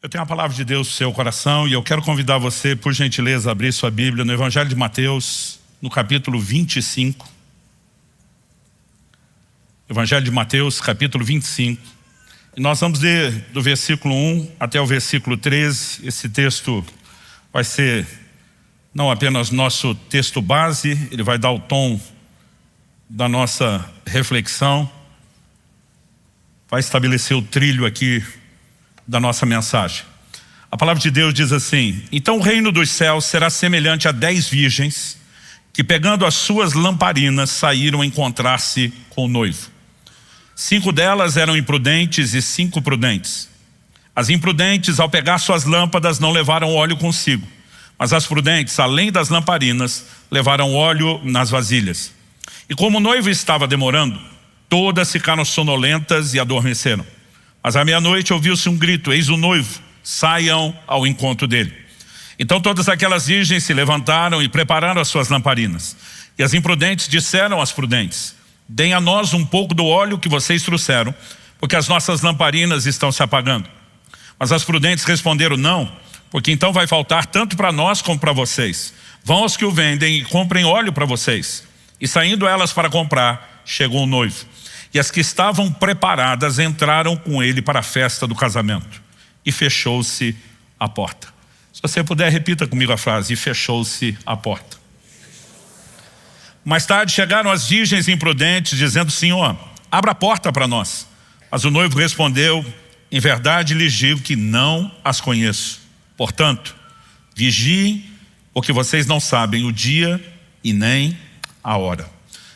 Eu tenho a palavra de Deus no seu coração e eu quero convidar você, por gentileza, a abrir sua Bíblia no Evangelho de Mateus, no capítulo 25. Evangelho de Mateus, capítulo 25. E nós vamos ler do versículo 1 até o versículo 13. Esse texto vai ser não apenas nosso texto base, ele vai dar o tom da nossa reflexão, vai estabelecer o trilho aqui da nossa mensagem. A palavra de Deus diz assim: então o reino dos céus será semelhante a 10 virgens que, pegando as suas lamparinas, saíram encontrar-se com o noivo. 5 delas eram imprudentes e 5 prudentes. As imprudentes, ao pegar suas lâmpadas, não levaram óleo consigo, mas as prudentes, além das lamparinas, levaram óleo nas vasilhas. E como o noivo estava demorando, todas ficaram sonolentas e adormeceram. Mas à meia-noite ouviu-se um grito: eis o noivo, saiam ao encontro dele. Então todas aquelas virgens se levantaram e prepararam as suas lamparinas. E as imprudentes disseram às prudentes: deem a nós um pouco do óleo que vocês trouxeram, porque as nossas lamparinas estão se apagando. Mas as prudentes responderam: não, porque então vai faltar tanto para nós como para vocês. Vão aos que o vendem e comprem óleo para vocês. E saindo elas para comprar, chegou o noivo. E as que estavam preparadas entraram com ele para a festa do casamento. E fechou-se a porta. Se você puder, repita comigo a frase: e fechou-se a porta. Mais tarde chegaram as virgens imprudentes, dizendo: Senhor, abra a porta para nós. Mas o noivo respondeu: em verdade lhes digo que não as conheço. Portanto, vigiem, porque vocês não sabem o dia e nem a hora.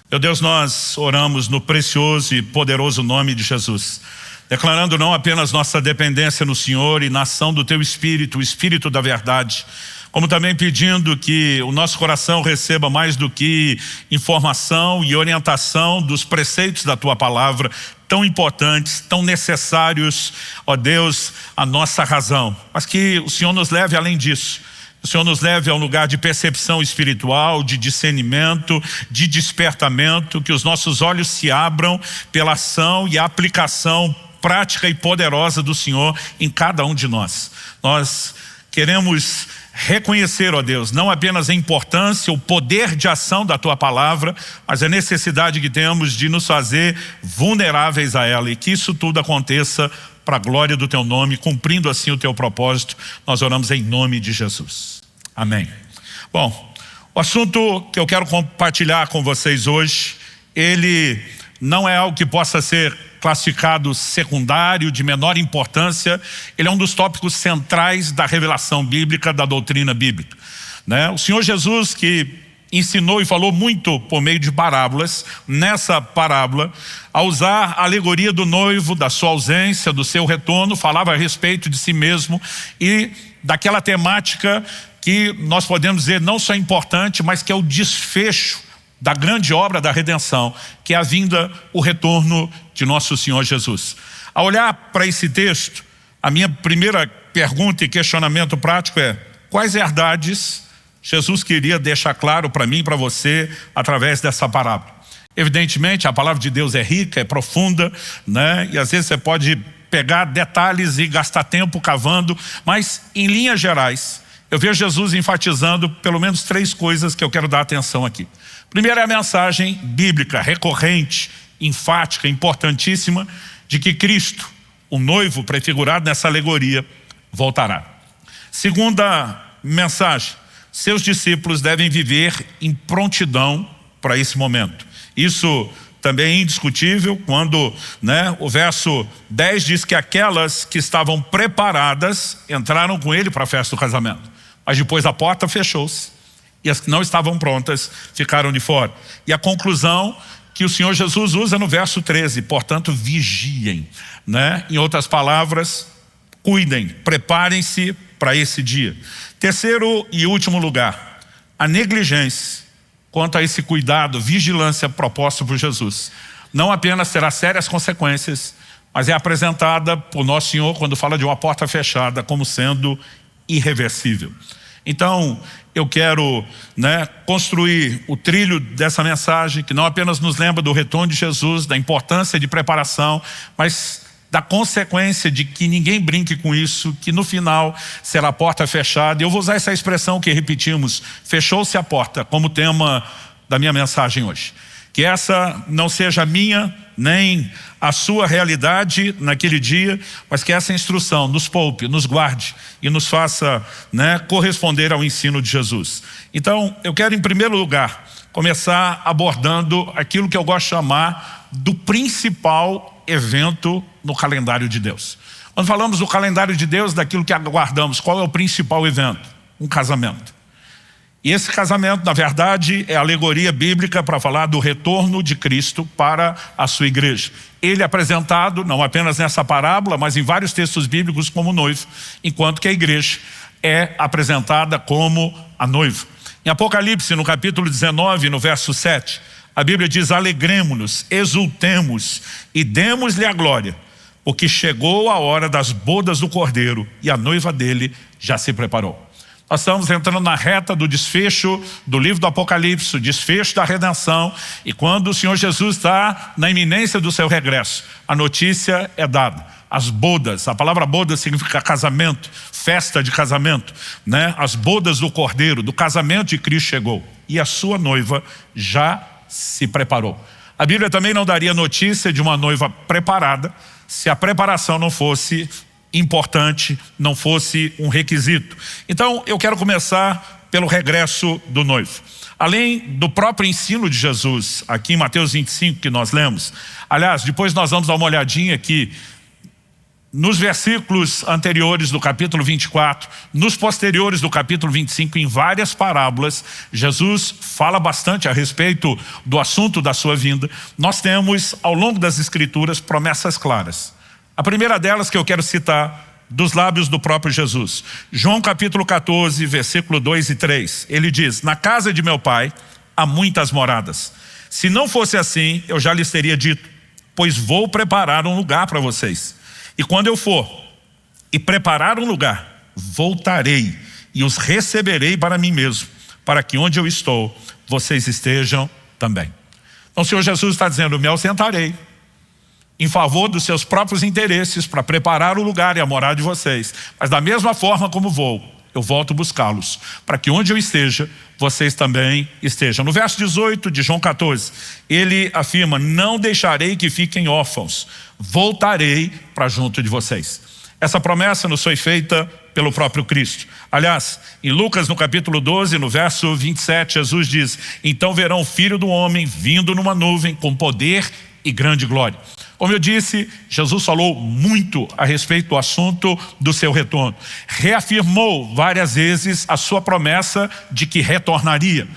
Meu Deus, nós oramos no precioso e poderoso nome de Jesus, declarando não apenas nossa dependência no Senhor e na ação do Teu Espírito, o Espírito da verdade, como também pedindo que o nosso coração receba mais do que informação e orientação dos preceitos da Tua Palavra, tão importantes, tão necessários, ó Deus, à nossa razão, mas que o Senhor nos leve além disso. O Senhor nos leve a um lugar de percepção espiritual, de discernimento, de despertamento, que os nossos olhos se abram pela ação e a aplicação prática e poderosa do Senhor em cada um de nós. Nós queremos reconhecer, ó Deus, não apenas a importância, o poder de ação da Tua Palavra, mas a necessidade que temos de nos fazer vulneráveis a ela, e que isso tudo aconteça para a glória do Teu nome, cumprindo assim o Teu propósito. Nós oramos em nome de Jesus. Amém. Bom, o assunto que eu quero compartilhar com vocês hoje, ele não é algo que possa ser classificado secundário, de menor importância. Ele é um dos tópicos centrais da revelação bíblica, da doutrina bíblica, né? O Senhor Jesus, que ensinou e falou muito por meio de parábolas, nessa parábola, a usar a alegoria do noivo, da sua ausência, do seu retorno, falava a respeito de si mesmo e daquela temática que nós podemos dizer não só importante, mas que é o desfecho da grande obra da redenção, que é a vinda, o retorno de nosso Senhor Jesus. Ao olhar para esse texto, a minha primeira pergunta e questionamento prático é: quais verdades Jesus queria deixar claro para mim e para você através dessa parábola? Evidentemente, a palavra de Deus é rica, é profunda, né? E às vezes você pode pegar detalhes e gastar tempo cavando, mas em linhas gerais, eu vejo Jesus enfatizando pelo menos 3 coisas que eu quero dar atenção aqui. Primeiro é a mensagem bíblica, recorrente, enfática, importantíssima, de que Cristo, o noivo prefigurado nessa alegoria, voltará. Segunda mensagem: seus discípulos devem viver em prontidão para esse momento. Isso também é indiscutível quando, o verso 10 diz que aquelas que estavam preparadas entraram com ele para a festa do casamento. Mas depois a porta fechou-se e as que não estavam prontas ficaram de fora. E a conclusão que o Senhor Jesus usa no verso 13, portanto vigiem, Em outras palavras, cuidem, preparem-se para esse dia. Terceiro e último lugar, a negligência quanto a esse cuidado, vigilância proposto por Jesus, não apenas terá sérias consequências, mas é apresentada por nosso Senhor quando fala de uma porta fechada como sendo irreversível. Então, eu quero construir o trilho dessa mensagem, que não apenas nos lembra do retorno de Jesus, da importância de preparação, mas da consequência de que ninguém brinque com isso, que no final será a porta fechada. Eu vou usar essa expressão que repetimos, fechou-se a porta, como tema da minha mensagem hoje. Que essa não seja a minha, nem a sua realidade naquele dia, mas que essa instrução nos poupe, nos guarde e nos faça, corresponder ao ensino de Jesus. Então, eu quero em primeiro lugar começar abordando aquilo que eu gosto de chamar do principal evento no calendário de Deus. Quando falamos do calendário de Deus, daquilo que aguardamos, qual é o principal evento? Um casamento. E esse casamento, na verdade, é a alegoria bíblica para falar do retorno de Cristo para a sua igreja. Ele é apresentado, não apenas nessa parábola, mas em vários textos bíblicos como noivo, enquanto que a igreja é apresentada como a noiva. Em Apocalipse, no capítulo 19, no verso 7, a Bíblia diz: alegremo-nos, exultemos e demos-lhe a glória, porque chegou a hora das bodas do Cordeiro e a noiva dele já se preparou. Nós estamos entrando na reta do desfecho do livro do Apocalipse, o desfecho da redenção, e quando o Senhor Jesus está na iminência do seu regresso, a notícia é dada. As bodas, a palavra boda significa casamento, festa de casamento, As bodas do Cordeiro, do casamento de Cristo chegou, e a sua noiva já se preparou. A Bíblia também não daria notícia de uma noiva preparada se a preparação não fosse importante, não fosse um requisito. Então eu quero começar pelo regresso do noivo. Além do próprio ensino de Jesus, aqui em Mateus 25 que nós lemos, aliás, depois nós vamos dar uma olhadinha aqui nos versículos anteriores do capítulo 24, nos posteriores do capítulo 25, em várias parábolas, Jesus fala bastante a respeito do assunto da sua vinda. Nós temos, ao longo das Escrituras, promessas claras. A primeira delas que eu quero citar, dos lábios do próprio Jesus. João capítulo 14, versículo 2 e 3. Ele diz: na casa de meu pai há muitas moradas. Se não fosse assim, eu já lhes teria dito, pois vou preparar um lugar para vocês. E quando eu for e preparar um lugar, voltarei e os receberei para mim mesmo, para que onde eu estou, vocês estejam também. Então o Senhor Jesus está dizendo: me ausentarei em favor dos seus próprios interesses para preparar o lugar e a morada de vocês. Mas da mesma forma como vou, eu volto buscá-los, para que onde eu esteja, vocês também estejam. No verso 18 de João 14, ele afirma: não deixarei que fiquem órfãos, voltarei para junto de vocês. Essa promessa nos foi feita pelo próprio Cristo. Aliás, em Lucas no capítulo 12, no verso 27, Jesus diz: então verão o Filho do Homem vindo numa nuvem com poder e grande glória. Como eu disse, Jesus falou muito a respeito do assunto do seu retorno. Reafirmou várias vezes a sua promessa de que retornaria.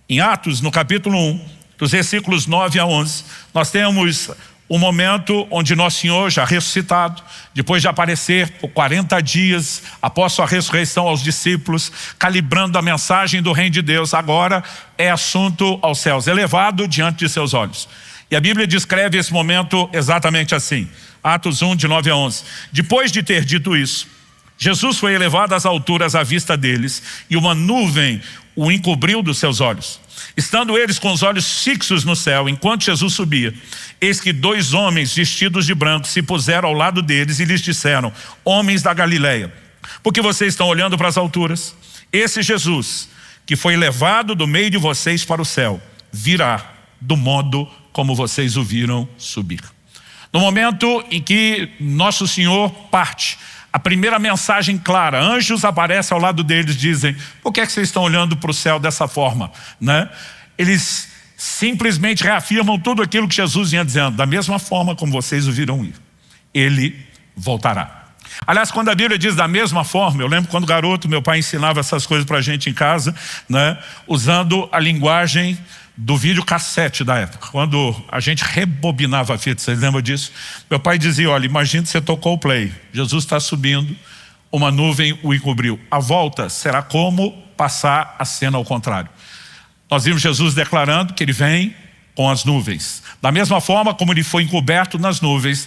Em Atos, no capítulo 1, dos versículos 9 a 11, nós temos um momento onde Nosso Senhor, já ressuscitado, depois de aparecer por 40 dias, após sua ressurreição aos discípulos, calibrando a mensagem do reino de Deus, agora é assunto aos céus, elevado diante de seus olhos. E a Bíblia descreve esse momento exatamente assim. Atos 1, de 9 a 11. Depois de ter dito isso, Jesus foi elevado às alturas à vista deles, e uma nuvem o encobriu dos seus olhos. Estando eles com os olhos fixos no céu, enquanto Jesus subia, eis que 2 homens vestidos de branco se puseram ao lado deles e lhes disseram: homens da Galileia, por que vocês estão olhando para as alturas? Esse Jesus, que foi levado do meio de vocês para o céu, virá do modo como vocês o viram subir. No momento em que Nosso Senhor parte, a primeira mensagem clara, anjos aparecem ao lado deles, dizem: por que é que vocês estão olhando para o céu dessa forma? Eles simplesmente reafirmam tudo aquilo que Jesus vinha dizendo: da mesma forma como vocês o viram ir, ele voltará. Aliás, quando a Bíblia diz da mesma forma, eu lembro quando garoto, meu pai ensinava essas coisas para a gente em casa, usando a linguagem do videocassete da época, quando a gente rebobinava a fita. Vocês lembram disso? Meu pai dizia: olha, imagina que você tocou o play, Jesus está subindo, uma nuvem o encobriu, a volta será como passar a cena ao contrário. Nós vimos Jesus declarando que ele vem com as nuvens. Da mesma forma como ele foi encoberto nas nuvens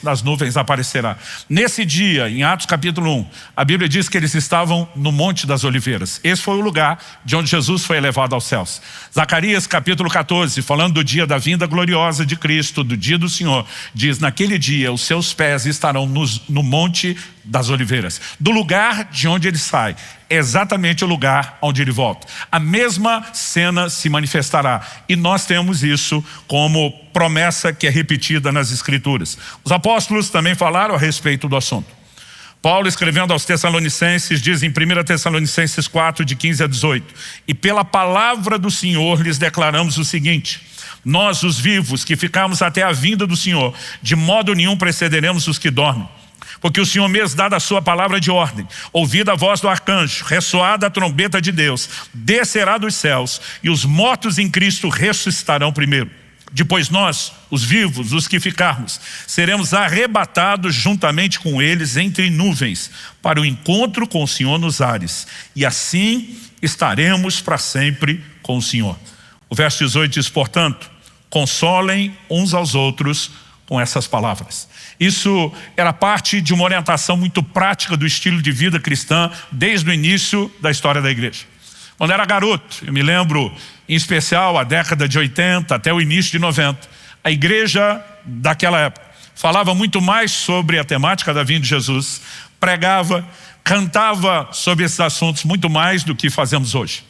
aparecerá. Nesse dia, em Atos capítulo 1, a Bíblia diz que eles estavam no Monte das Oliveiras. Esse foi o lugar de onde Jesus foi elevado aos céus. Zacarias capítulo 14, falando do dia da vinda gloriosa de Cristo, do dia do Senhor, diz: naquele dia os seus pés estarão no Monte das Oliveiras. Do lugar de onde ele sai, é exatamente o lugar onde ele volta. A mesma cena se manifestará. E nós temos isso como promessa que é repetida nas Escrituras. Os apóstolos também falaram a respeito do assunto. Paulo, escrevendo aos Tessalonicenses, diz em 1 Tessalonicenses 4, de 15 a 18: e pela palavra do Senhor lhes declaramos o seguinte: nós, os vivos, que ficamos até a vinda do Senhor, de modo nenhum precederemos os que dormem. Porque o Senhor mesmo, dada a sua palavra de ordem, ouvida a voz do arcanjo, ressoada a trombeta de Deus, descerá dos céus, e os mortos em Cristo ressuscitarão primeiro. Depois nós, os vivos, os que ficarmos, seremos arrebatados juntamente com eles entre nuvens, para o encontro com o Senhor nos ares, e assim estaremos para sempre com o Senhor. O verso 18 diz: portanto, consolem uns aos outros com essas palavras. Isso era parte de uma orientação muito prática do estilo de vida cristã desde o início da história da igreja. Quando era garoto, eu me lembro, em especial a década de 80 até o início de 90, a igreja daquela época falava muito mais sobre a temática da vinda de Jesus, pregava, cantava sobre esses assuntos muito mais do que fazemos hoje.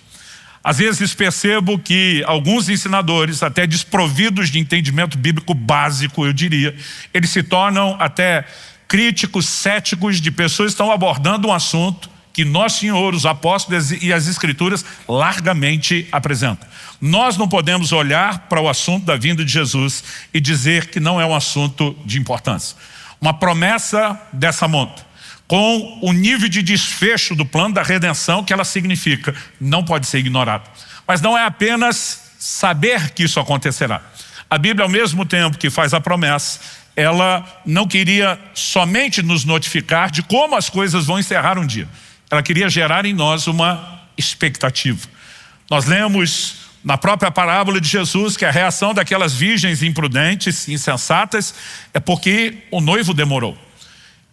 Às vezes percebo que alguns ensinadores, até desprovidos de entendimento bíblico básico, eu diria, eles se tornam até críticos, céticos de pessoas que estão abordando um assunto que Nosso Senhor, os apóstolos e as Escrituras largamente apresentam. Nós não podemos olhar para o assunto da vinda de Jesus e dizer que não é um assunto de importância. Uma promessa dessa monta, com o nível de desfecho do plano da redenção que ela significa, não pode ser ignorado. Mas não é apenas saber que isso acontecerá. A Bíblia, ao mesmo tempo que faz a promessa, ela não queria somente nos notificar de como as coisas vão encerrar um dia. Ela queria gerar em nós uma expectativa. Nós lemos na própria parábola de Jesus que a reação daquelas virgens imprudentes, insensatas, é porque o noivo demorou.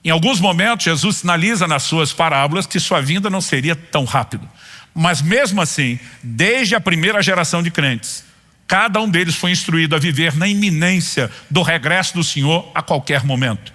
Em alguns momentos, Jesus sinaliza nas suas parábolas que sua vinda não seria tão rápido. Mas mesmo assim, desde a primeira geração de crentes, cada um deles foi instruído a viver na iminência do regresso do Senhor a qualquer momento.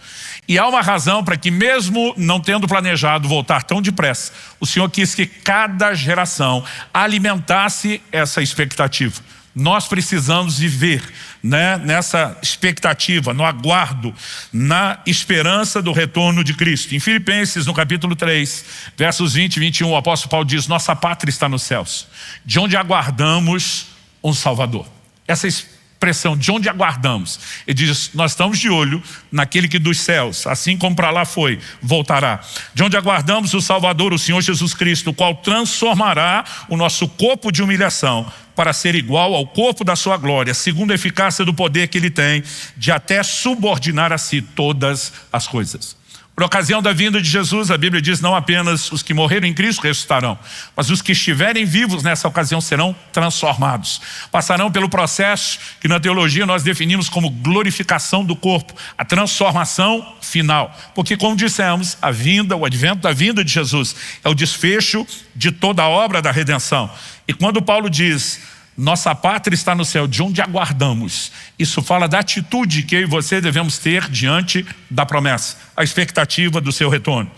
E há uma razão para que, mesmo não tendo planejado voltar tão depressa, o Senhor quis que cada geração alimentasse essa expectativa. Nós precisamos viver, nessa expectativa, no aguardo, na esperança do retorno de Cristo. Em Filipenses, no capítulo 3, versos 20 e 21, o apóstolo Paulo diz: nossa pátria está nos céus, de onde aguardamos um Salvador. Essa expressão, de onde aguardamos, ele diz: nós estamos de olho naquele que dos céus, assim como para lá foi, voltará. De onde aguardamos o Salvador, o Senhor Jesus Cristo, o qual transformará o nosso corpo de humilhação para ser igual ao corpo da sua glória, segundo a eficácia do poder que ele tem de até subordinar a si todas as coisas. Por ocasião da vinda de Jesus, a Bíblia diz: não apenas os que morreram em Cristo ressuscitarão, mas os que estiverem vivos nessa ocasião serão transformados. Passarão pelo processo que na teologia nós definimos como glorificação do corpo, a transformação final. Porque, como dissemos, o advento da vinda de Jesus é o desfecho de toda a obra da redenção. E quando Paulo diz: nossa pátria está no céu, de onde aguardamos, isso fala da atitude que eu e você devemos ter diante da promessa, a expectativa do seu retorno.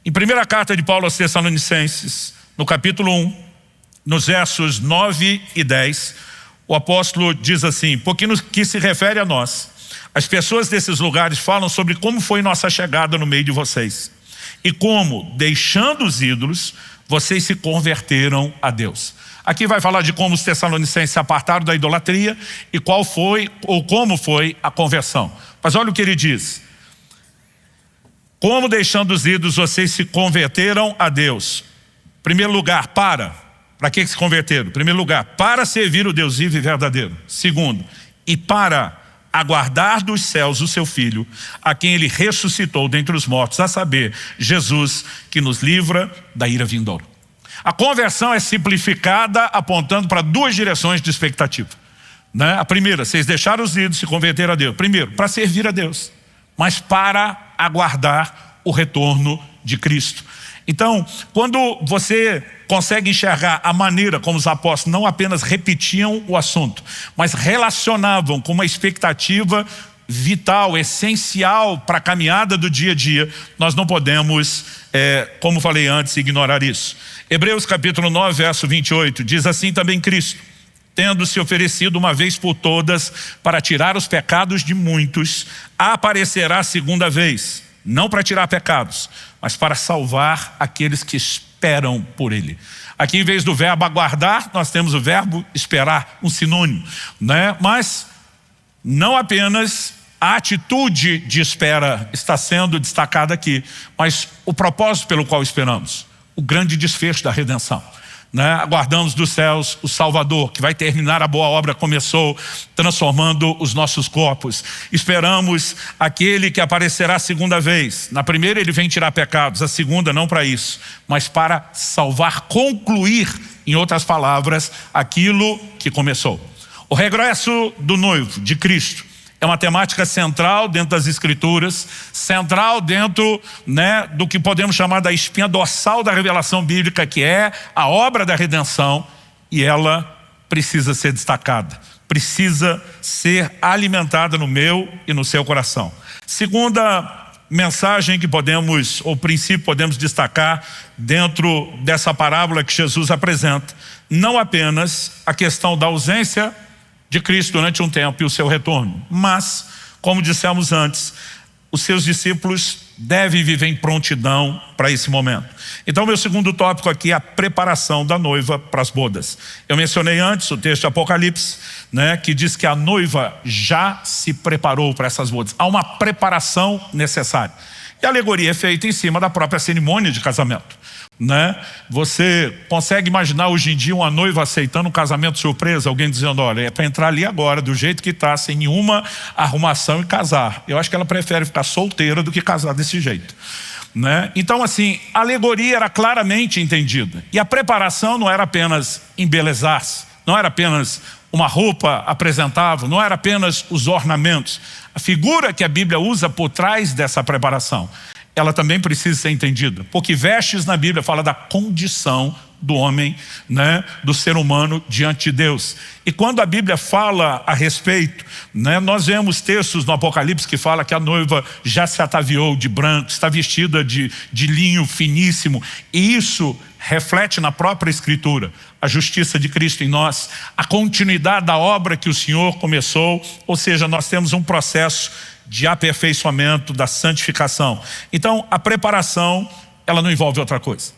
Em primeira carta de Paulo aos Tessalonicenses, no capítulo 1, nos versos 9 e 10, o apóstolo diz assim: porque no que se refere a nós, as pessoas desses lugares falam sobre como foi nossa chegada no meio de vocês e como, deixando os ídolos, vocês se converteram a Deus. Aqui vai falar de como os tessalonicenses se apartaram da idolatria e qual foi ou como foi a conversão. Mas olha o que ele diz: como, deixando os ídolos, vocês se converteram a Deus. Em primeiro lugar, para que se converteram? Em primeiro lugar, para servir o Deus vivo e verdadeiro. Segundo, e para aguardar dos céus o seu Filho, a quem ele ressuscitou dentre os mortos, a saber, Jesus, que nos livra da ira vindoura. A conversão é simplificada apontando para duas direções de expectativa. né? A primeira, vocês deixaram os ídolos, se converteram a Deus. Primeiro, para servir a Deus, mas para aguardar o retorno de Cristo. Então, quando você consegue enxergar a maneira como os apóstolos não apenas repetiam o assunto, mas relacionavam com uma expectativa vital, essencial para a caminhada do dia a dia, nós não podemos, como falei antes, ignorar isso. Hebreus capítulo 9, verso 28, diz assim também Cristo: tendo se oferecido uma vez por todas para tirar os pecados de muitos, aparecerá a segunda vez, não para tirar pecados, mas para salvar aqueles que esperam por Ele. Aqui, em vez do verbo aguardar, nós temos o verbo esperar, um sinônimo, né? Mas não apenas a atitude de espera está sendo destacada aqui, mas o propósito pelo qual esperamos, o grande desfecho da redenção, né? Aguardamos dos céus o Salvador, que vai terminar a boa obra, começou transformando os nossos corpos. Esperamos aquele que aparecerá a segunda vez. Na primeira ele vem tirar pecados, a segunda não para isso, mas para salvar, concluir, em outras palavras, aquilo que começou. O regresso do noivo, de Cristo, é uma temática central dentro das Escrituras, central dentro, né, do que podemos chamar da espinha dorsal da revelação bíblica, que é a obra da redenção, e ela precisa ser destacada, precisa ser alimentada no meu e no seu coração. Segunda mensagem que podemos, ou princípio podemos destacar dentro dessa parábola que Jesus apresenta, não apenas a questão da ausência de Cristo durante um tempo e o seu retorno, mas, como dissemos antes, os seus discípulos devem viver em prontidão para esse momento. Então, meu segundo tópico aqui é a preparação da noiva para as bodas. Eu mencionei antes o texto de Apocalipse, né, que diz que a noiva já se preparou para essas bodas. Há uma preparação necessária. E a alegoria é feita em cima da própria cerimônia de casamento, né? Você consegue imaginar hoje em dia uma noiva aceitando um casamento surpresa, alguém dizendo: olha, é para entrar ali agora, do jeito que está, sem nenhuma arrumação, e casar. Eu acho que ela prefere ficar solteira do que casar desse jeito, né? Então, assim, a alegoria era claramente entendida, e a preparação não era apenas embelezar-se, não era apenas uma roupa apresentável, não era apenas os ornamentos. A figura que a Bíblia usa por trás dessa preparação, ela também precisa ser entendida, porque vestes na Bíblia fala da condição do homem, né, do ser humano diante de Deus. E quando a Bíblia fala a respeito, né, nós vemos textos no Apocalipse que fala que a noiva já se ataviou de branco, está vestida de linho finíssimo, e isso reflete na própria Escritura a justiça de Cristo em nós, a continuidade da obra que o Senhor começou, ou seja, nós temos um processo de aperfeiçoamento, da santificação. Então, a preparação, ela não envolve outra coisa.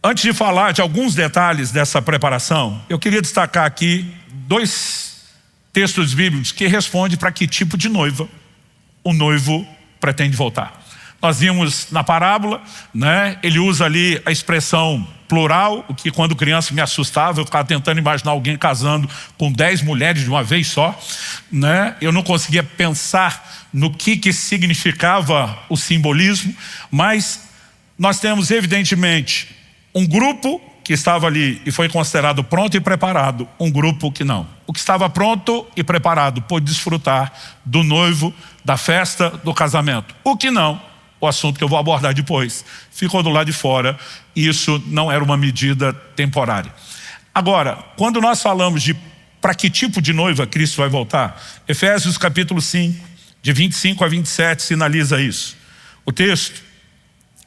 Antes de falar de alguns detalhes dessa preparação, eu queria destacar aqui 2 textos bíblicos que respondem para que tipo de noiva o noivo pretende voltar. Nós vimos na parábola, né, ele usa ali a expressão plural, o que quando criança me assustava, eu ficava tentando imaginar alguém casando com 10 mulheres de uma vez só, né? Eu não conseguia pensar no que significava o simbolismo, mas nós temos evidentemente um grupo que estava ali e foi considerado pronto e preparado, um grupo que não. O que estava pronto e preparado pôde desfrutar do noivo, da festa, do casamento. O que não, o assunto que eu vou abordar depois, ficou do lado de fora, e isso não era uma medida temporária. Agora, quando nós falamos de para que tipo de noiva Cristo vai voltar, Efésios capítulo 5, de 25 a 27, sinaliza isso. O texto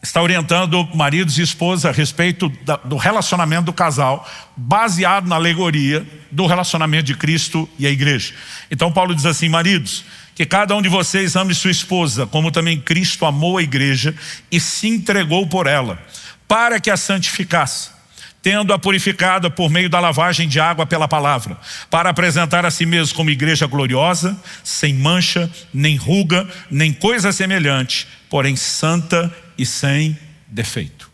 está orientando maridos e esposas a respeito do relacionamento do casal, baseado na alegoria do relacionamento de Cristo e a igreja. Então Paulo diz assim: maridos, que cada um de vocês ame sua esposa, como também Cristo amou a igreja e se entregou por ela, para que a santificasse, tendo-a purificada por meio da lavagem de água pela palavra, para apresentar a si mesmo como igreja gloriosa, sem mancha, nem ruga, nem coisa semelhante, porém santa e sem defeito.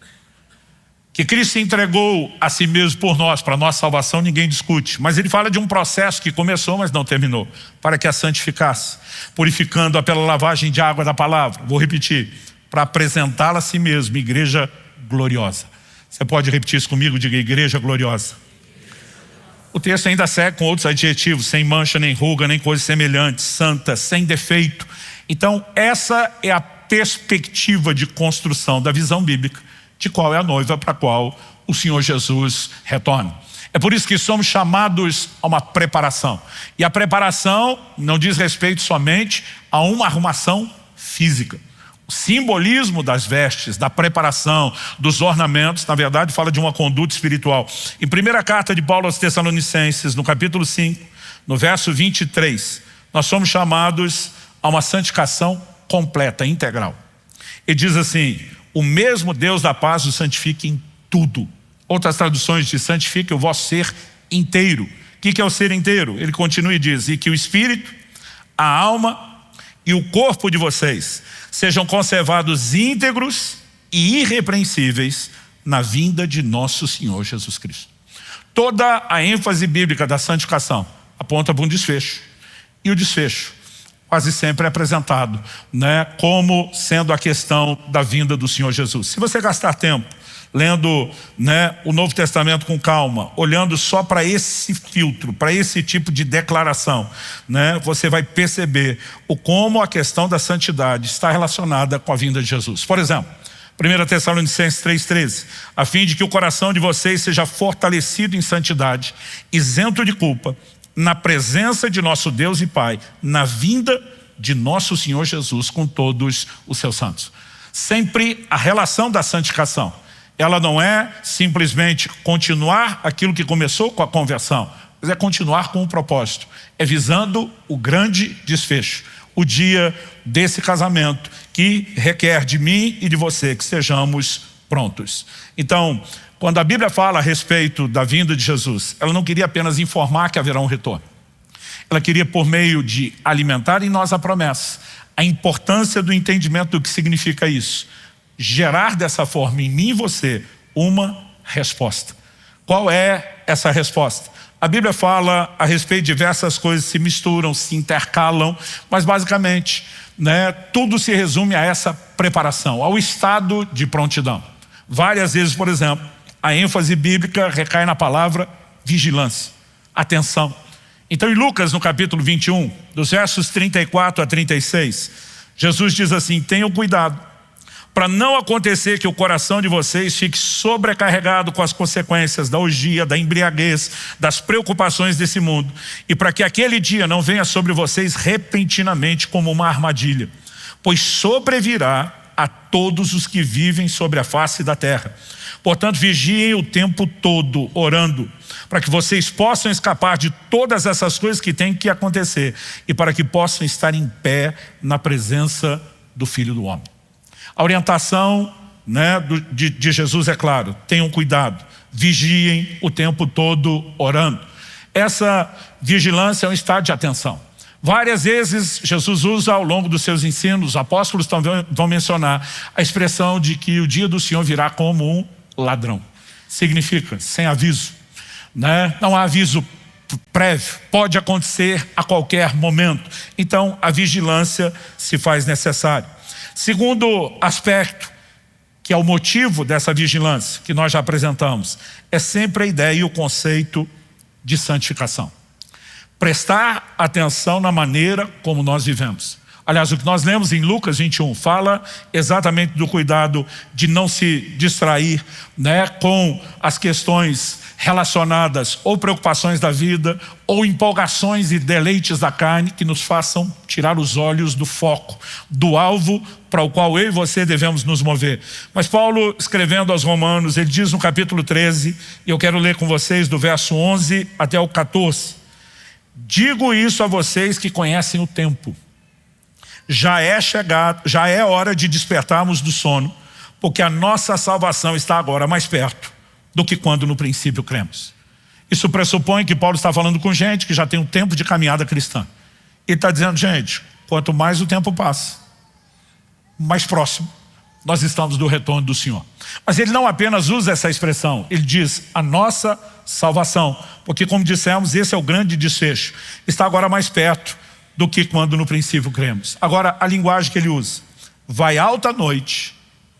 Que Cristo se entregou a si mesmo por nós, para a nossa salvação, ninguém discute. Mas ele fala de um processo que começou, mas não terminou, para que a santificasse, purificando-a pela lavagem de água da palavra. Vou repetir: para apresentá-la a si mesmo, igreja gloriosa. Você pode repetir isso comigo? Diga: igreja gloriosa. o texto ainda segue com outros adjetivos: sem mancha, nem ruga, nem coisa semelhante, santa, sem defeito. Então essa é a perspectiva de construção da visão bíblica de qual é a noiva para a qual o Senhor Jesus retorna. É por isso que somos chamados a uma preparação. E a preparação não diz respeito somente a uma arrumação física. O simbolismo das vestes, da preparação, dos ornamentos, na verdade fala de uma conduta espiritual. Em primeira carta de Paulo aos Tessalonicenses, no capítulo 5, no verso 23, nós somos chamados a uma santificação completa, integral. Ele diz assim: o mesmo Deus da paz o santifique em tudo. Outras traduções diz: santifique o vosso ser inteiro. O que é o ser inteiro? Ele continua e diz: e que o espírito, a alma e o corpo de vocês sejam conservados íntegros e irrepreensíveis na vinda de nosso Senhor Jesus Cristo. Toda a ênfase bíblica da santificação aponta para um desfecho. E o desfecho quase sempre é apresentado, como sendo a questão da vinda do Senhor Jesus. Se você gastar tempo lendo o Novo Testamento com calma, olhando só para esse filtro, para esse tipo de declaração, você vai perceber como a questão da santidade está relacionada com a vinda de Jesus. Por exemplo, 1 Tessalonicenses 3,13, a fim de que o coração de vocês seja fortalecido em santidade, isento de culpa, na presença de nosso Deus e Pai, na vinda de nosso Senhor Jesus com todos os seus santos. Sempre a relação da santificação, ela não é simplesmente continuar aquilo que começou com a conversão, mas é continuar com um propósito, é visando o grande desfecho, o dia desse casamento que requer de mim e de você que sejamos prontos. Então, quando a Bíblia fala a respeito da vinda de Jesus, ela não queria apenas informar que haverá um retorno. Ela queria, por meio de alimentar em nós a promessa, a importância do entendimento do que significa isso, gerar dessa forma em mim e você uma resposta. Qual é essa resposta? A Bíblia fala a respeito de diversas coisas, se misturam, se intercalam, mas basicamente, tudo se resume a essa preparação, ao estado de prontidão. Várias vezes, por exemplo, a ênfase bíblica recai na palavra vigilância, atenção. Então em Lucas, no capítulo 21, dos versos 34 a 36, Jesus diz assim: tenham cuidado para não acontecer que o coração de vocês fique sobrecarregado com as consequências da orgia, da embriaguez, das preocupações desse mundo, e para que aquele dia não venha sobre vocês repentinamente como uma armadilha, pois sobrevirá a todos os que vivem sobre a face da terra. Portanto, vigiem o tempo todo, orando, para que vocês possam escapar de todas essas coisas que têm que acontecer e para que possam estar em pé na presença do Filho do Homem. A orientação de Jesus é claro: tenham cuidado, vigiem o tempo todo orando. Essa vigilância é um estado de atenção. Várias vezes Jesus usa ao longo dos seus ensinos, os apóstolos vão mencionar a expressão de que o dia do Senhor virá como um ladrão. Significa sem aviso, não há aviso prévio, pode acontecer a qualquer momento. Então a vigilância se faz necessária. Segundo aspecto, que é o motivo dessa vigilância que nós já apresentamos, é sempre a ideia e o conceito de santificação. Prestar atenção na maneira como nós vivemos. Aliás, o que nós lemos em Lucas 21 fala exatamente do cuidado de não se distrair com as questões relacionadas ou preocupações da vida ou empolgações e deleites da carne que nos façam tirar os olhos do foco, do alvo para o qual eu e você devemos nos mover. Mas Paulo, escrevendo aos Romanos, ele diz no capítulo 13, e eu quero ler com vocês do verso 11 até o 14: digo isso a vocês que conhecem o tempo. Já é hora de despertarmos do sono, porque a nossa salvação está agora mais perto do que quando no princípio cremos. Isso pressupõe que Paulo está falando com gente que já tem um tempo de caminhada cristã. Ele está dizendo: gente, quanto mais o tempo passa, mais próximo nós estamos do retorno do Senhor. Mas ele não apenas usa essa expressão, ele diz a nossa salvação, porque como dissemos, esse é o grande desfecho, está agora mais perto do que quando no princípio cremos. Agora a linguagem que ele usa: vai alta a noite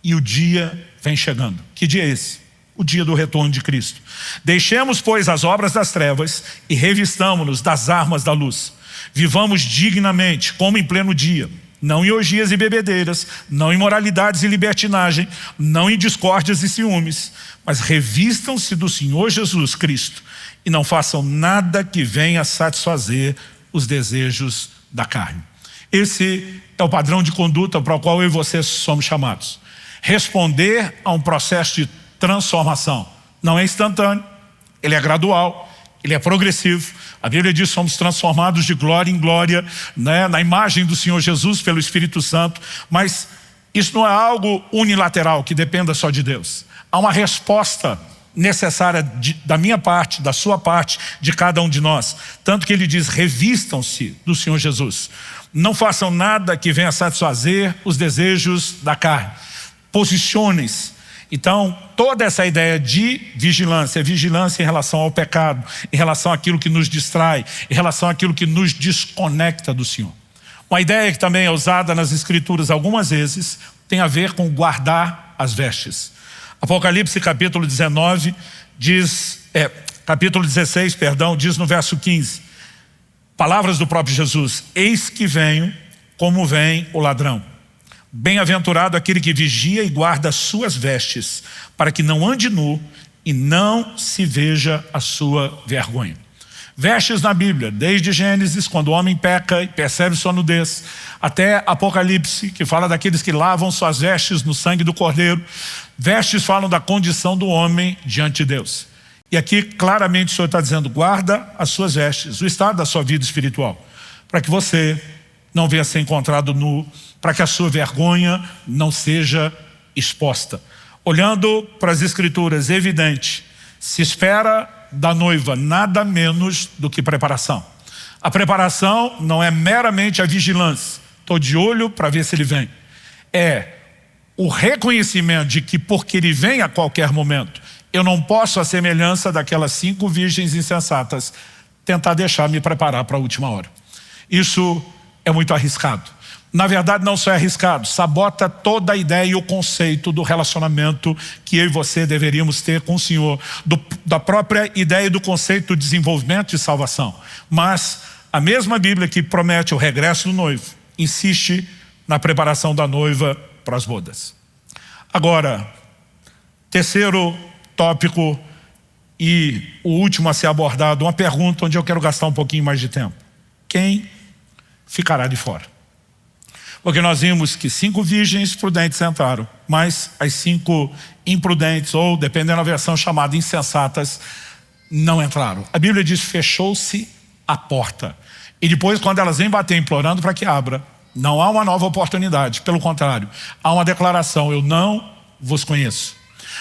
e o dia vem chegando. Que dia é esse? o dia do retorno de Cristo. Deixemos, pois, as obras das trevas e revistamo-nos das armas da luz. Vivamos dignamente, como em pleno dia, não em orgias e bebedeiras, não em moralidades e libertinagem, não em discórdias e ciúmes, mas revistam-se do Senhor Jesus Cristo e não façam nada que venha satisfazer os desejos da carne. Esse é o padrão de conduta para o qual eu e você somos chamados. Responder a um processo de transformação. Não é instantâneo, ele é gradual, ele é progressivo. A Bíblia diz que somos transformados de glória em glória, né, na imagem do Senhor Jesus pelo Espírito Santo, mas isso não é algo unilateral que dependa só de Deus. Há uma resposta necessária da minha parte, da sua parte, de cada um de nós. Tanto que ele diz, revistam-se do Senhor Jesus. Não façam nada que venha satisfazer os desejos da carne. Posicionem-se. Então, toda essa ideia de vigilância, é vigilância em relação ao pecado, em relação àquilo que nos distrai, em relação àquilo que nos desconecta do Senhor. Uma ideia que também é usada nas Escrituras algumas vezes, tem a ver com guardar as vestes. Apocalipse capítulo 19 diz, capítulo 16, perdão, diz no verso 15, palavras do próprio Jesus, eis que venho como vem o ladrão. Bem-aventurado aquele que vigia e guarda as suas vestes, para que não ande nu e não se veja a sua vergonha. Vestes na Bíblia, desde Gênesis, quando o homem peca e percebe sua nudez, até Apocalipse, que fala daqueles que lavam suas vestes no sangue do Cordeiro. Vestes falam da condição do homem diante de Deus. E aqui claramente o Senhor está dizendo, guarda as suas vestes, o estado da sua vida espiritual, para que você não venha ser encontrado nu, para que a sua vergonha não seja exposta. Olhando para as Escrituras, é evidente, se espera da noiva nada menos do que preparação. A preparação não é meramente a vigilância, estou de olho para ver se ele vem. É o reconhecimento de que porque ele vem a qualquer momento, eu não posso, à semelhança daquelas 5 virgens insensatas, tentar deixar me preparar para a última hora. Isso é muito arriscado. Na verdade, não só é arriscado, sabota toda a ideia e o conceito do relacionamento que eu e você deveríamos ter com o Senhor, da própria ideia do conceito de desenvolvimento e salvação. Mas a mesma Bíblia que promete o regresso do noivo, insiste na preparação da noiva para as bodas. Agora, terceiro tópico e o último a ser abordado, uma pergunta onde eu quero gastar um pouquinho mais de tempo. Quem ficará de fora? Porque nós vimos que 5 virgens prudentes entraram, mas as 5 imprudentes, ou dependendo da versão chamada insensatas, não entraram. A Bíblia diz, fechou-se a porta. E depois, quando elas vêm bater implorando para que abra, não há uma nova oportunidade. Pelo contrário, há uma declaração, eu não vos conheço.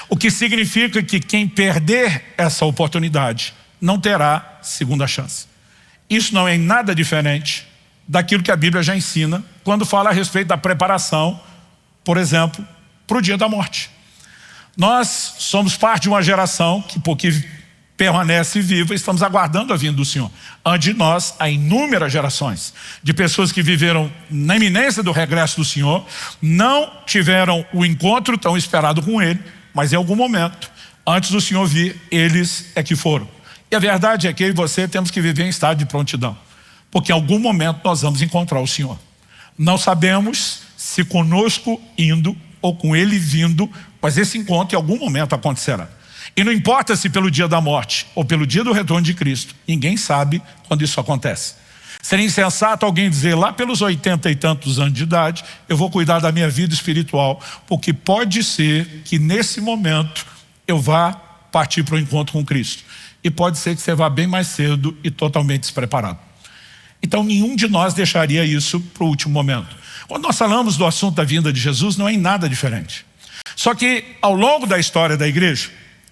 O que significa que quem perder essa oportunidade não terá segunda chance. Isso não é em nada diferente daquilo que a Bíblia já ensina quando fala a respeito da preparação, por exemplo, para o dia da morte. Nós somos parte de uma geração que, porque permanece viva, estamos aguardando a vinda do Senhor. Antes de nós, há inúmeras gerações de pessoas que viveram na iminência do regresso do Senhor, não tiveram o encontro tão esperado com Ele, mas em algum momento, antes do Senhor vir, eles é que foram. E a verdade é que eu e você temos que viver em estado de prontidão, porque em algum momento nós vamos encontrar o Senhor. Não sabemos se conosco indo ou com Ele vindo, mas esse encontro em algum momento acontecerá. E não importa se pelo dia da morte ou pelo dia do retorno de Cristo, ninguém sabe quando isso acontece. Seria insensato alguém dizer, lá pelos 80 e tantos anos de idade, eu vou cuidar da minha vida espiritual, porque pode ser que nesse momento eu vá partir para o encontro com Cristo. E pode ser que você vá bem mais cedo e totalmente despreparado. Então nenhum de nós deixaria isso para o último momento. Quando nós falamos do assunto da vinda de Jesus, não é em nada diferente. Só que ao longo da história da igreja,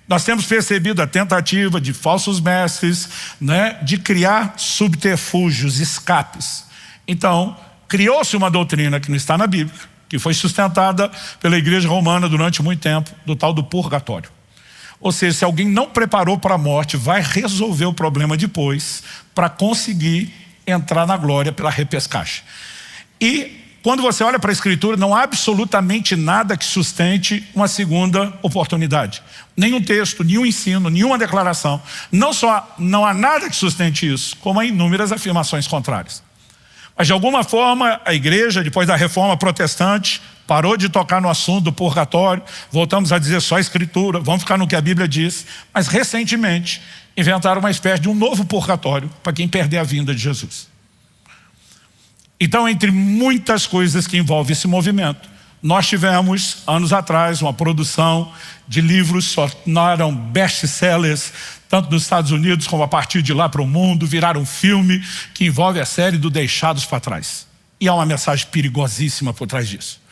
nós temos percebido a tentativa de falsos mestres, né, de criar subterfúgios, escapes. Então, criou-se uma doutrina que não está na Bíblia, que foi sustentada pela igreja romana durante muito tempo, do tal do purgatório. Ou seja, se alguém não preparou para a morte, vai resolver o problema depois, para conseguir entrar na glória pela repescagem. E quando você olha para a Escritura, não há absolutamente nada que sustente uma segunda oportunidade. Nenhum texto, nenhum ensino, nenhuma declaração. Não só não há nada que sustente isso, como há inúmeras afirmações contrárias. Mas de alguma forma a igreja, depois da reforma protestante, parou de tocar no assunto do purgatório, voltamos a dizer só a Escritura, vamos ficar no que a Bíblia diz. Mas recentemente inventaram uma espécie de um novo purgatório para quem perder a vinda de Jesus. Então, entre muitas coisas que envolvem esse movimento, nós tivemos, anos atrás, uma produção de livros, se tornaram best-sellers, tanto nos Estados Unidos como a partir de lá para o mundo, viraram um filme que envolve a série do Deixados para Trás. E há uma mensagem perigosíssima por trás disso.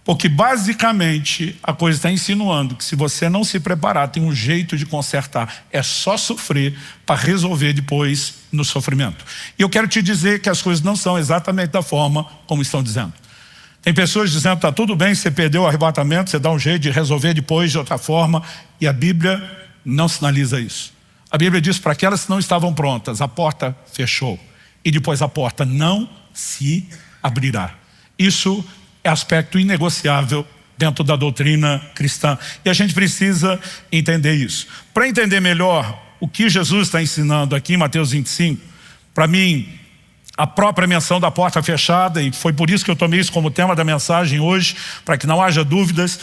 Porque basicamente a coisa está insinuando que se você não se preparar, tem um jeito de consertar. É só sofrer para resolver depois no sofrimento. E eu quero te dizer que as coisas não são exatamente da forma como estão dizendo. Tem pessoas dizendo, está tudo bem, você perdeu o arrebatamento, você dá um jeito de resolver depois de outra forma. E a Bíblia não sinaliza isso. A Bíblia diz para aquelas que não estavam prontas, a porta fechou. E depois a porta não se abrirá. Isso é aspecto inegociável dentro da doutrina cristã. E a gente precisa entender isso. Para entender melhor o que Jesus está ensinando aqui em Mateus 25, para mim, a própria menção da porta fechada, e foi por isso que eu tomei isso como tema da mensagem hoje, para que não haja dúvidas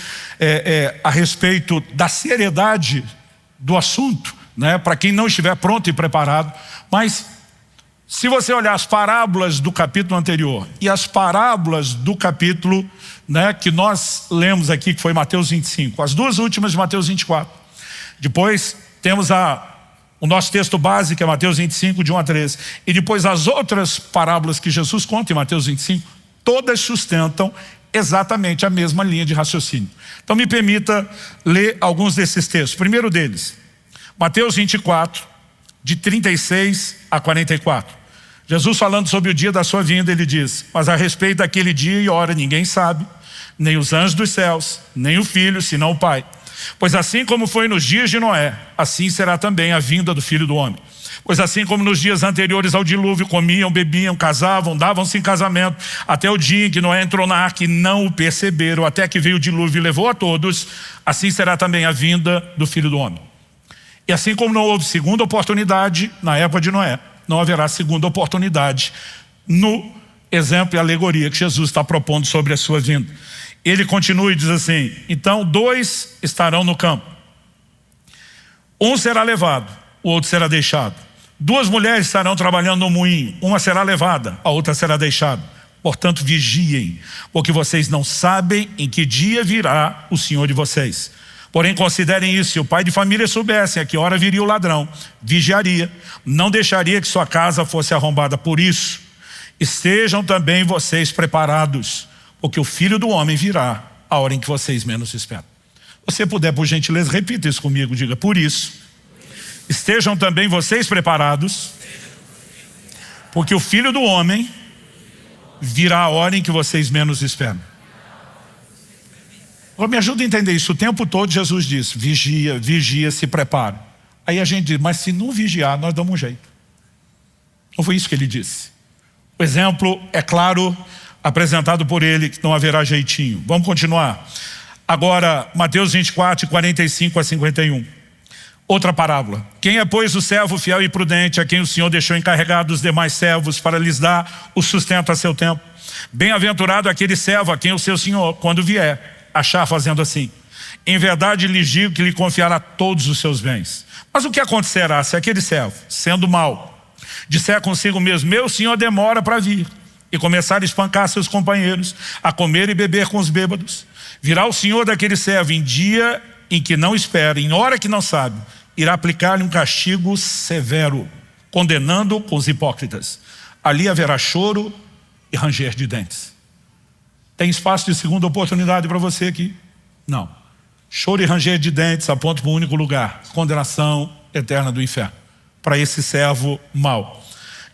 a respeito da seriedade do assunto, né, para quem não estiver pronto e preparado. Mas se você olhar as parábolas do capítulo anterior e as parábolas do capítulo, né, que nós lemos aqui, que foi Mateus 25, as duas últimas de Mateus 24. Depois temos o nosso texto básico, é Mateus 25, de 1 a 13. E depois as outras parábolas que Jesus conta em Mateus 25, todas sustentam exatamente a mesma linha de raciocínio. Então me permita ler alguns desses textos. O primeiro deles, Mateus 24, de 36 a 44. Jesus falando sobre o dia da sua vinda, ele diz: mas a respeito daquele dia e hora ninguém sabe, nem os anjos dos céus, nem o Filho, senão o Pai. Pois assim como foi nos dias de Noé, assim será também a vinda do Filho do Homem. Pois assim como nos dias anteriores ao dilúvio, comiam, bebiam, casavam, davam-se em casamento, até o dia em que Noé entrou na arca e não o perceberam, até que veio o dilúvio e levou a todos, assim será também a vinda do Filho do Homem. E assim como não houve segunda oportunidade na época de Noé, não haverá segunda oportunidade no exemplo e alegoria que Jesus está propondo sobre a sua vinda. Ele continua e diz assim: então 2 estarão no campo, um será levado, o outro será deixado. 2 mulheres estarão trabalhando no moinho, uma será levada, a outra será deixada. Portanto vigiem, porque vocês não sabem em que dia virá o Senhor de vocês. Porém considerem isso: se o pai de família soubesse a que hora viria o ladrão, vigiaria, não deixaria que sua casa fosse arrombada. Por isso, estejam também vocês preparados, porque o Filho do Homem virá a hora em que vocês menos esperam. Se você puder, por gentileza, repita isso comigo, diga: por isso, estejam também vocês preparados, porque o Filho do Homem virá a hora em que vocês menos esperam. Agora me ajuda a entender isso. O tempo todo Jesus diz: vigia, vigia, se prepara. Aí a gente diz: mas se não vigiar, nós damos um jeito. Não foi isso que ele disse. O exemplo é claro, apresentado por ele, que não haverá jeitinho. Vamos continuar. Agora, Mateus 24, 45 a 51. Outra parábola. Quem é, pois, o servo fiel e prudente, a quem o Senhor deixou encarregado dos demais servos para lhes dar o sustento a seu tempo? Bem-aventurado aquele servo a quem o seu Senhor, quando vier, achar fazendo assim. Em verdade lhes digo que lhe confiará todos os seus bens. Mas o que acontecerá se aquele servo, sendo mau, disser consigo mesmo: meu senhor demora para vir, e começar a espancar seus companheiros, a comer e beber com os bêbados? Virá o senhor daquele servo em dia em que não espera, em hora que não sabe, irá aplicar-lhe um castigo severo, condenando com os hipócritas. Ali haverá choro e ranger de dentes. Tem espaço de segunda oportunidade para você aqui? Não. Choro e ranger de dentes apontam para um único lugar: condenação eterna do inferno, para esse servo mau.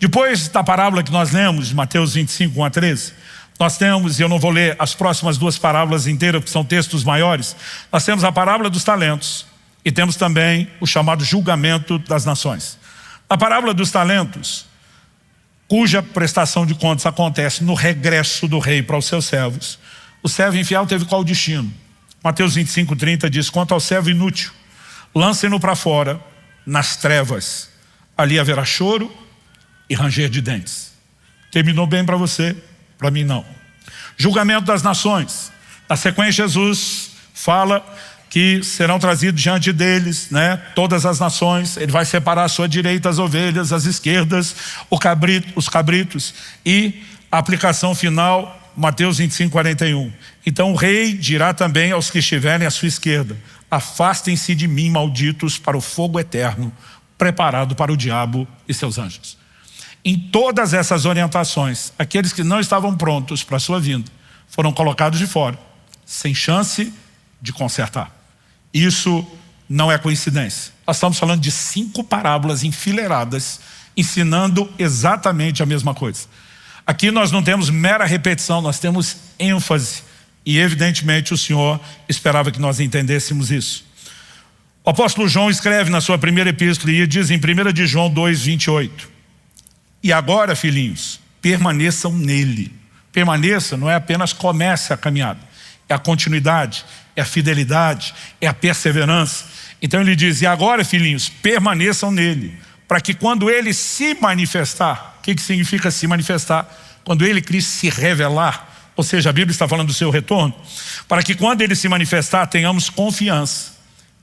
Depois da parábola que nós lemos, de Mateus 25, 1 a 13, nós temos, e eu não vou ler as próximas 2 parábolas inteiras, porque são textos maiores, nós temos a parábola dos talentos e temos também o chamado julgamento das nações. A parábola dos talentos cuja prestação de contas acontece no regresso do rei para os seus servos. O servo infiel teve qual destino? Mateus 25:30 diz: quanto ao servo inútil, lancem-no para fora, nas trevas. Ali haverá choro e ranger de dentes. Terminou bem para você? Para mim não. Julgamento das nações. Na sequência, Jesus fala que serão trazidos diante deles, todas as nações. Ele vai separar à sua direita as ovelhas, as esquerdas, os cabritos. E a aplicação final, Mateus 25:41. Então o rei dirá também aos que estiverem à sua esquerda: afastem-se de mim, malditos, para o fogo eterno, preparado para o diabo e seus anjos. Em todas essas orientações, aqueles que não estavam prontos para a sua vinda foram colocados de fora, sem chance de consertar. Isso não é coincidência. Nós estamos falando de 5 parábolas enfileiradas, ensinando exatamente a mesma coisa. Aqui nós não temos mera repetição, nós temos ênfase. E evidentemente o Senhor esperava que nós entendêssemos isso. O apóstolo João escreve na sua primeira epístola e diz em 1 de João 2:28: e agora, filhinhos, permaneçam nele. Permaneça não é apenas comece a caminhada, é a continuidade, é a fidelidade, é a perseverança. Então ele diz: e agora, filhinhos, permaneçam nele, para que quando ele se manifestar, o que significa se manifestar? Quando ele, Cristo, se revelar, ou seja, a Bíblia está falando do seu retorno, para que quando ele se manifestar tenhamos confiança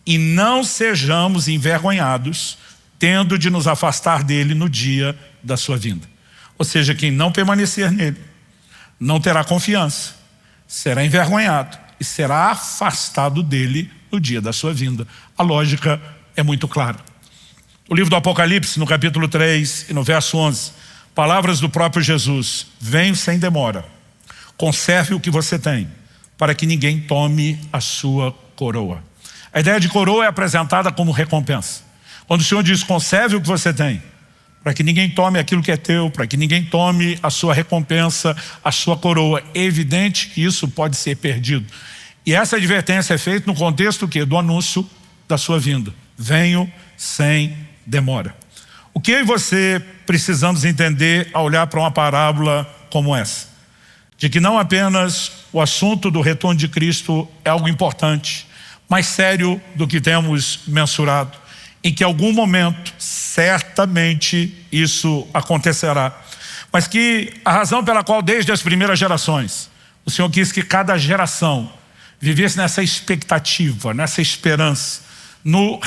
e não sejamos envergonhados, tendo de nos afastar dele no dia da sua vinda. Ou seja, quem não permanecer nele não terá confiança, será envergonhado e será afastado dele no dia da sua vinda. A lógica é muito clara. O livro do Apocalipse, no capítulo 3 e no verso 11, palavras do próprio Jesus: venho sem demora, conserve o que você tem, para que ninguém tome a sua coroa. A ideia de coroa é apresentada como recompensa. Quando o Senhor diz: conserve o que você tem, para que ninguém tome aquilo que é teu, para que ninguém tome a sua recompensa, a sua coroa, é evidente que isso pode ser perdido. E essa advertência é feita no contexto do anúncio da sua vinda. Venho sem demora. O que eu e você precisamos entender ao olhar para uma parábola como essa? De que não apenas o assunto do retorno de Cristo é algo importante, mais sério do que temos mensurado, em que em algum momento certamente isso acontecerá, mas que a razão pela qual desde as primeiras gerações o Senhor quis que cada geração vivesse nessa expectativa, nessa esperança, no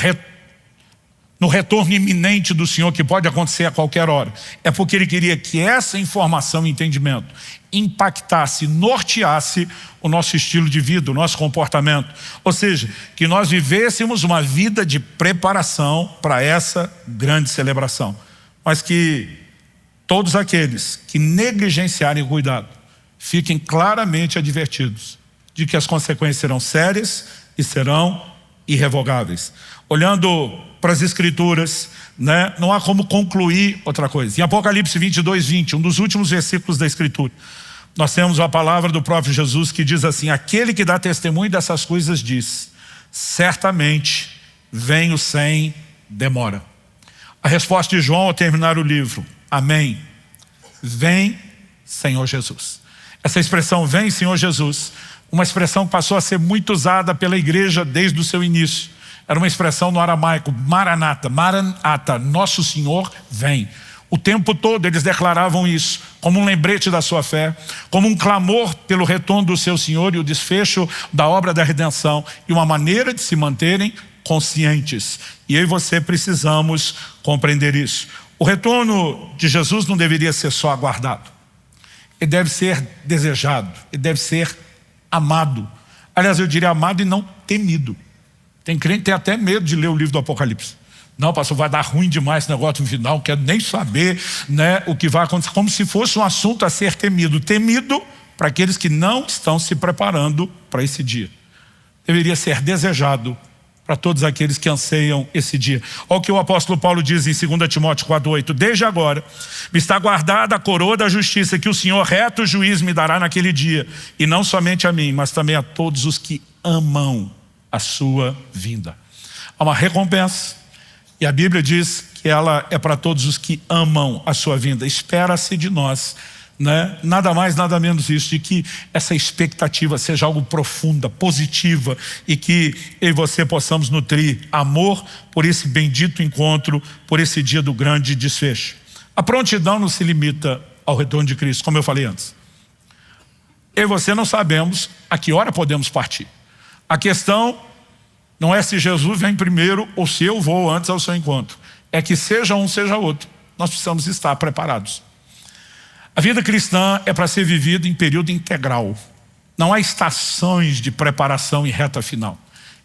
retorno iminente do Senhor, que pode acontecer a qualquer hora, é porque Ele queria que essa informação e entendimento impactasse, norteasse o nosso estilo de vida, o nosso comportamento. Ou seja, que nós vivêssemos uma vida de preparação para essa grande celebração. Mas que todos aqueles que negligenciarem o cuidado fiquem claramente advertidos de que as consequências serão sérias e serão irrevogáveis. Olhando para as Escrituras, não há como concluir outra coisa. Em Apocalipse 22:20, um dos últimos versículos da Escritura, nós temos a palavra do próprio Jesus que diz assim: aquele que dá testemunho dessas coisas diz: certamente venho sem demora. A resposta de João ao terminar o livro: amém. Vem, Senhor Jesus. Essa expressão vem, Senhor Jesus, uma expressão que passou a ser muito usada pela igreja desde o seu início. Era uma expressão no aramaico, Maranata, Maranata, Nosso Senhor vem. O tempo todo eles declaravam isso, como um lembrete da sua fé, como um clamor pelo retorno do seu Senhor e o desfecho da obra da redenção, e uma maneira de se manterem conscientes. E eu e você precisamos compreender isso. O retorno de Jesus não deveria ser só aguardado. Ele deve ser desejado, ele deve ser amado. Aliás, eu diria amado e não temido. Tem crente que tem até medo de ler o livro do Apocalipse. Não, pastor, vai dar ruim demais esse negócio no final, não quero nem saber o que vai acontecer. Como se fosse um assunto a ser temido. Temido para aqueles que não estão se preparando para esse dia. Deveria ser desejado para todos aqueles que anseiam esse dia. Olha o que o apóstolo Paulo diz em 2 Timóteo 4:8. Desde agora me está guardada a coroa da justiça, que o Senhor reto juiz me dará naquele dia. E não somente a mim, mas também a todos os que amam a sua vinda. Há uma recompensa. E a Bíblia diz que ela é para todos os que amam a sua vinda. Espera-se de nós, né? Nada mais, nada menos isso, de que essa expectativa seja algo profunda, positiva, e que eu e você possamos nutrir amor por esse bendito encontro, por esse dia do grande desfecho. A prontidão não se limita ao retorno de Cristo, como eu falei antes. Eu e você não sabemos a que hora podemos partir. A questão não é se Jesus vem primeiro ou se eu vou antes ao seu encontro. É que seja um, seja outro, nós precisamos estar preparados. A vida cristã é para ser vivida em período integral. Não há estações de preparação e reta final.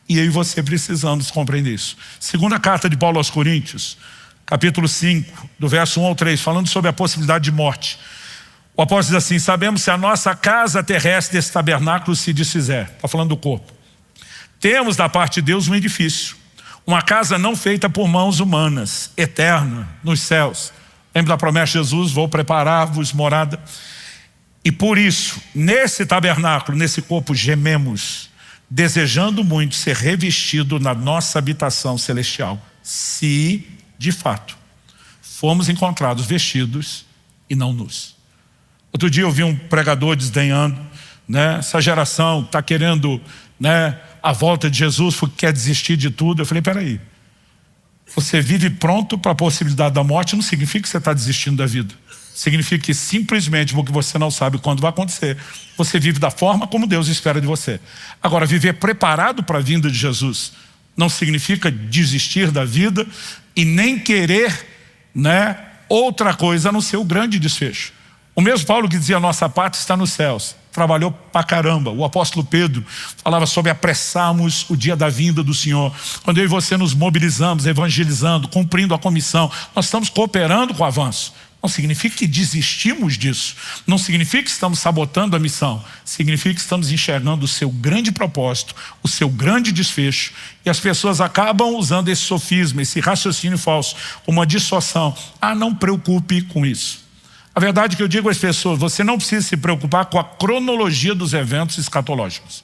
E eu e você precisamos compreender isso. Segunda carta de Paulo aos Coríntios, capítulo 5, do verso 1 ao 3, falando sobre a possibilidade de morte. O apóstolo diz assim: sabemos se a nossa casa terrestre desse tabernáculo se desfizer. Está falando do corpo. Temos da parte de Deus um edifício, uma casa não feita por mãos humanas, eterna, nos céus. Lembra da promessa de Jesus: vou preparar-vos morada. E por isso, nesse tabernáculo, nesse corpo, gememos, desejando muito ser revestido na nossa habitação celestial, se, de fato, fomos encontrados vestidos e não nus. Outro dia eu vi um pregador desdenhando, né? Essa geração está querendo, né, a volta de Jesus porque quer desistir de tudo. Eu falei: peraí, você vive pronto para a possibilidade da morte não significa que você está desistindo da vida. Significa que simplesmente porque você não sabe quando vai acontecer, você vive da forma como Deus espera de você. Agora, viver preparado para a vinda de Jesus não significa desistir da vida e nem querer, né, outra coisa a não ser o grande desfecho. O mesmo Paulo que dizia: nossa pátria está nos céus, trabalhou pra caramba. O apóstolo Pedro falava sobre apressarmos o dia da vinda do Senhor. Quando eu e você nos mobilizamos, evangelizando, cumprindo a comissão, nós estamos cooperando com o avanço. Não significa que desistimos disso. Não significa que estamos sabotando a missão. Significa que estamos enxergando o seu grande propósito, o seu grande desfecho. E as pessoas acabam usando esse sofisma, esse raciocínio falso, como uma dissuasão. Ah, não preocupe com isso. A verdade que eu digo às pessoas: você não precisa se preocupar com a cronologia dos eventos escatológicos.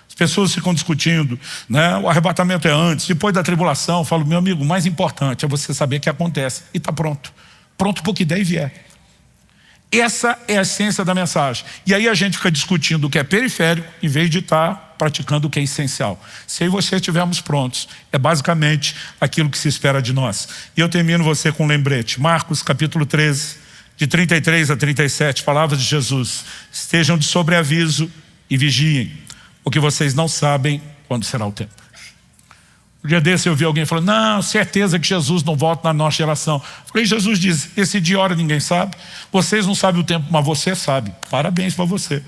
As pessoas ficam discutindo, né? O arrebatamento é antes, depois da tribulação. Eu falo: meu amigo, o mais importante é você saber o que acontece e está pronto. Pronto para o que der e vier. Essa é a essência da mensagem. E aí a gente fica discutindo o que é periférico em vez de estar praticando o que é essencial. Se eu e você estivermos prontos, é basicamente aquilo que se espera de nós. E eu termino você com um lembrete. Marcos capítulo 13, de 33 a 37, palavras de Jesus: estejam de sobreaviso e vigiem, porque vocês não sabem quando será o tempo. Um dia desse eu vi alguém falando: não, certeza que Jesus não volta na nossa geração. Falei: Jesus diz, esse dia e hora ninguém sabe. Vocês não sabem o tempo, mas você sabe. Parabéns para você.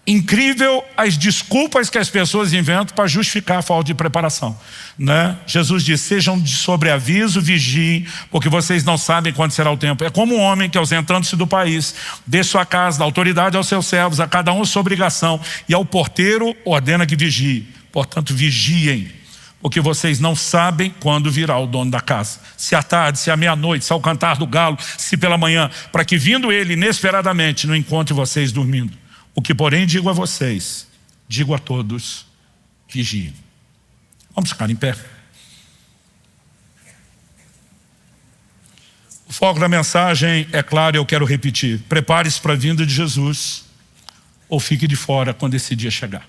Incrível as desculpas que as pessoas inventam para justificar a falta de preparação, né? Jesus diz: sejam de sobreaviso, vigiem, porque vocês não sabem quando será o tempo. É como um homem que, ausentando-se do país, deixa sua casa, dá autoridade aos seus servos, a cada um a sua obrigação, e ao porteiro ordena que vigie. Portanto, vigiem, porque vocês não sabem quando virá o dono da casa. Se à tarde, se à meia-noite, se ao cantar do galo, se pela manhã, para que, vindo ele inesperadamente, não encontre vocês dormindo. O que, porém, digo a vocês, digo a todos: vigiem. Vamos ficar em pé. O foco da mensagem é claro e eu quero repetir: prepare-se para a vinda de Jesus ou fique de fora quando esse dia chegar.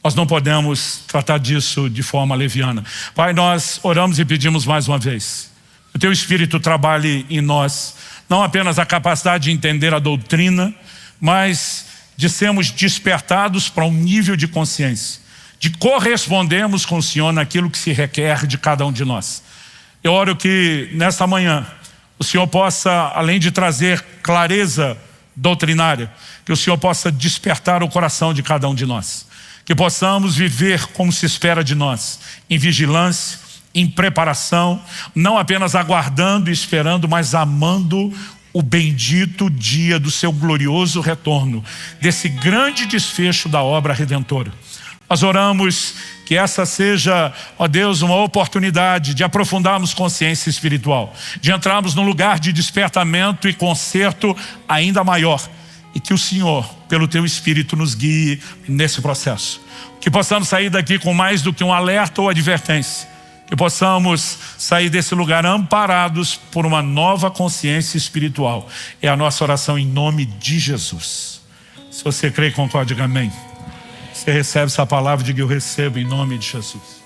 Nós não podemos tratar disso de forma leviana. Pai, nós oramos e pedimos mais uma vez: o Teu Espírito trabalhe em nós, não apenas a capacidade de entender a doutrina, mas de sermos despertados para um nível de consciência, de correspondermos com o Senhor naquilo que se requer de cada um de nós. Eu oro que nesta manhã o Senhor possa, além de trazer clareza doutrinária, que o Senhor possa despertar o coração de cada um de nós, que possamos viver como se espera de nós, em vigilância, em preparação, não apenas aguardando e esperando, mas amando o bendito dia do seu glorioso retorno, desse grande desfecho da obra redentora. Nós oramos que essa seja, ó Deus, uma oportunidade de aprofundarmos consciência espiritual, de entrarmos num lugar de despertamento e conserto ainda maior, e que o Senhor, pelo Teu Espírito, nos guie nesse processo. Que possamos sair daqui com mais do que um alerta ou advertência, que e possamos sair desse lugar amparados por uma nova consciência espiritual. É a nossa oração em nome de Jesus. Se você crê e concorda, diga amém. Você recebe essa palavra, diga eu recebo em nome de Jesus.